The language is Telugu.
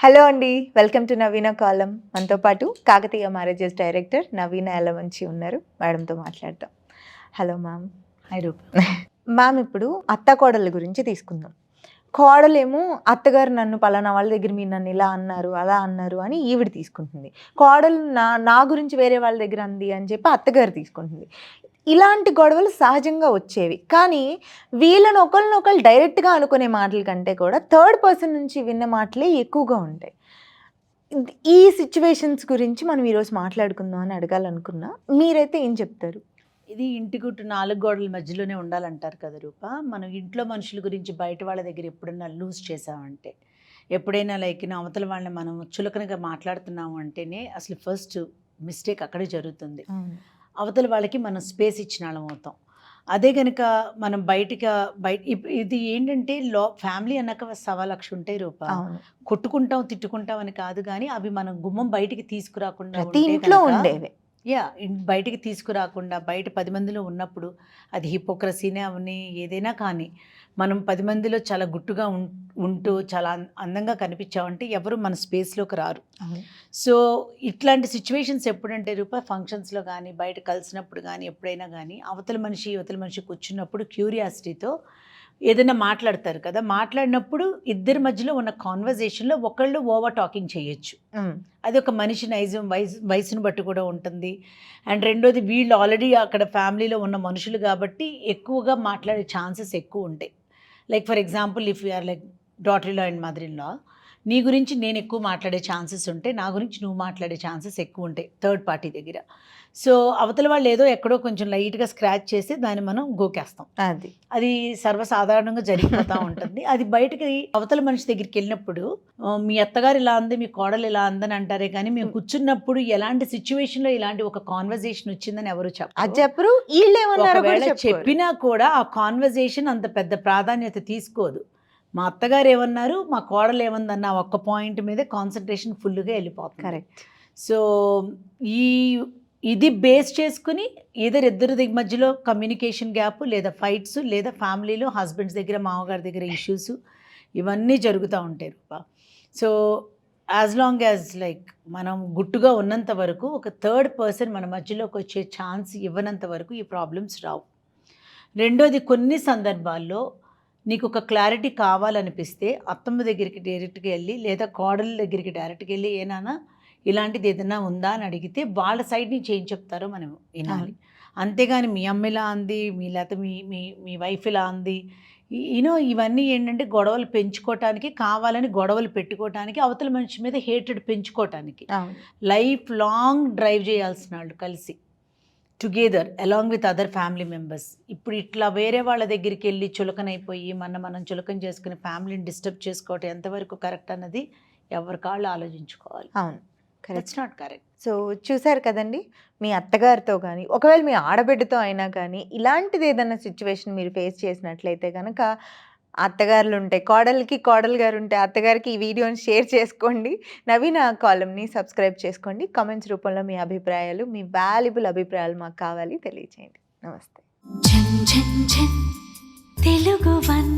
హలో అండి, వెల్కమ్ టు నవీన కాలం. మనతో పాటు కాకతీయ మ్యారేజెస్ డైరెక్టర్ నవీన ఎలమంచి ఉన్నారు. మేడంతో మాట్లాడతాం. Hello ma'am. హాయ్ రూప్. మ్యామ్, ఇప్పుడు అత్త కోడళ్ళ గురించి తీసుకుందాం. కోడలేమో అత్తగారు నన్ను పలానా వాళ్ళ దగ్గర మీరు నన్ను ఇలా అన్నారు అలా అన్నారు అని ఈవిడ తీసుకుంటుంది. కోడలు నా గురించి వేరే వాళ్ళ దగ్గర అంది అని చెప్పి అత్తగారు తీసుకుంటుంది. ఇలాంటి గొడవలు సహజంగా వచ్చేవి. కానీ వీళ్ళని ఒకళ్ళనొకళ్ళు డైరెక్ట్గా అనుకునే మాటల కంటే కూడా థర్డ్ పర్సన్ నుంచి విన్న మాటలే ఎక్కువగా ఉంటాయి. ఈ సిచ్యువేషన్స్ గురించి మనం ఈరోజు మాట్లాడుకుందాం అని అడగాలనుకున్నా. మీరైతే ఏం చెప్తారు? ఇది ఇంటి గుట్టు 4 గోడల మధ్యలోనే ఉండాలంటారు కదా రూప. మనం ఇంట్లో మనుషుల గురించి బయట వాళ్ళ దగ్గర ఎప్పుడైనా లూజ్ చేసామంటే, ఎప్పుడైనా లైక్ అవతల వాళ్ళని మనం చులకనగా మాట్లాడుతున్నాము అంటేనే అసలు ఫస్ట్ మిస్టేక్ అక్కడే జరుగుతుంది. అవతల వాళ్ళకి మనం స్పేస్ ఇచ్చిన వాళ్ళం అవుతాం. అదే కనుక మనం బయట ఇది ఏంటంటే ఫ్యామిలీ అన్నాక 1,00,000 ఉంటాయి రూప. కొట్టుకుంటాం తిట్టుకుంటాం అని కాదు, కానీ అవి మనం గుమ్మం బయటికి తీసుకురాకుండా ప్రతి ఇంట్లో ఉండేవి. బయటికి తీసుకురాకుండా బయట 10 మందిలో ఉన్నప్పుడు అది హిపోక్రసీనే అవని ఏదైనా కానీ మనం 10 మందిలో చాలా గుట్టుగా ఉంటూ చాలా అందంగా కనిపించామంటే ఎవరు మన స్పేస్లోకి రారు. సో ఇట్లాంటి సిచ్యువేషన్స్ ఎప్పుడంటే రూపా ఫంక్షన్స్లో కానీ బయట కలిసినప్పుడు కానీ ఎప్పుడైనా కానీ అవతల మనిషి కూర్చున్నప్పుడు క్యూరియాసిటీతో ఏదైనా మాట్లాడతారు కదా, మాట్లాడినప్పుడు ఇద్దరి మధ్యలో ఉన్న కాన్వర్జేషన్లో ఒకళ్ళు ఓవర్ టాకింగ్ చేయొచ్చు. అది ఒక మనిషి నైజం వయసును బట్టి కూడా ఉంటుంది. అండ్ రెండోది వీళ్ళు ఆల్రెడీ అక్కడ ఫ్యామిలీలో ఉన్న మనుషులు కాబట్టి ఎక్కువగా మాట్లాడే ఛాన్సెస్ ఎక్కువ ఉంటాయి. Like for example if you're like daughter in law and mother in law, నీ గురించి నేను ఎక్కువ మాట్లాడే ఛాన్సెస్ ఉంటాయి, నా గురించి నువ్వు మాట్లాడే ఛాన్సెస్ ఎక్కువ ఉంటాయి థర్డ్ పార్టీ దగ్గర. సో అవతల వాళ్ళు ఏదో ఎక్కడో కొంచెం లైట్గా స్క్రాచ్ చేసి దాన్ని మనం గోకేస్తాం. అది సర్వసాధారణంగా జరిగిపోతూ ఉంటుంది. అది బయటకి అవతల మనిషి దగ్గరికి వెళ్ళినప్పుడు మీ అత్తగారు ఇలా అంది, మీ కోడలు ఇలా అందని అంటారే కానీ మేము కూర్చున్నప్పుడు ఎలాంటి సిచ్యువేషన్లో ఇలాంటి ఒక కాన్వర్జేషన్ వచ్చిందని ఎవరు చెప్పరు. చెప్పినా కూడా ఆ కాన్వర్జేషన్ అంత పెద్ద ప్రాధాన్యత తీసుకోదు. మా అత్తగారు ఏమన్నారు, మా కోడలు ఏమందన్న ఒక్క పాయింట్ మీదే కాన్సన్ట్రేషన్ ఫుల్గా వెళ్ళిపోతుంది. కరెక్ట్. సో ఇది బేస్ చేసుకుని ఇద్దరి మధ్యలో కమ్యూనికేషన్ గ్యాప్, లేదా ఫైట్స్, లేదా ఫ్యామిలీలో హస్బెండ్స్ దగ్గర మామగారి దగ్గర ఇష్యూస్ ఇవన్నీ జరుగుతూ ఉంటాయి Rupa. So as long as like మనం గుట్టుగా ఉన్నంత వరకు ఒక థర్డ్ పర్సన్ మన మధ్యలోకి వచ్చే ఛాన్స్ ఇవ్వనంత వరకు ఈ ప్రాబ్లమ్స్ రావు. రెండోది, కొన్ని సందర్భాల్లో నీకు ఒక క్లారిటీ కావాలనిపిస్తే అత్తమ్మ దగ్గరికి డైరెక్ట్గా వెళ్ళి, లేదా కోడల దగ్గరికి డైరెక్ట్గా వెళ్ళి ఏనానా ఇలాంటిది ఏదైనా ఉందా అని అడిగితే వాళ్ళ సైడ్ నుంచి ఏం చెప్తారో మనం వినాలి. అంతేగాని మీ అమ్మ ఇలా అంది, లేకపోతే మీ వైఫ్ ఇలా అంది, ఇవన్నీ ఏంటంటే గొడవలు పెంచుకోవటానికి, కావాలని గొడవలు పెట్టుకోవటానికి, అవతల మనిషి మీద హేటెడ్ పెంచుకోవటానికి. లైఫ్ లాంగ్ డ్రైవ్ చేయాల్సిన వాళ్ళు కలిసి together along with other family members. ఇప్పుడు ఇట్లా వేరే వాళ్ళ దగ్గరికి వెళ్ళి చులకనైపోయి మనం చులకన చేసుకుని ఫ్యామిలీని డిస్టర్బ్ చేసుకోవటం ఎంతవరకు కరెక్ట్ అన్నది ఎవరి కాళ్ళు ఆలోచించుకోవాలి. అవును, కరెక్ట్, నాట్ కరెక్ట్. సో చూసారు కదండి, మీ అత్తగారితో కానీ ఒకవేళ మీ ఆడబిడ్డతో అయినా కానీ ఇలాంటిది ఏదైనా సిచ్యువేషన్ మీరు ఫేస్ చేసినట్లయితే కనుక అత్తగారులు ఉంటే కోడలు గారు ఉంటే అత్తగారికి ఈ వీడియోని షేర్ చేసుకోండి. నవీన కాలంని సబ్స్క్రైబ్ చేసుకోండి. కామెంట్స్ రూపంలో మీ అభిప్రాయాలు, మీ వాల్యుబుల్ అభిప్రాయాలు మాకు కావాలి, తెలియచేయండి. నమస్తే. తెలుగు వన్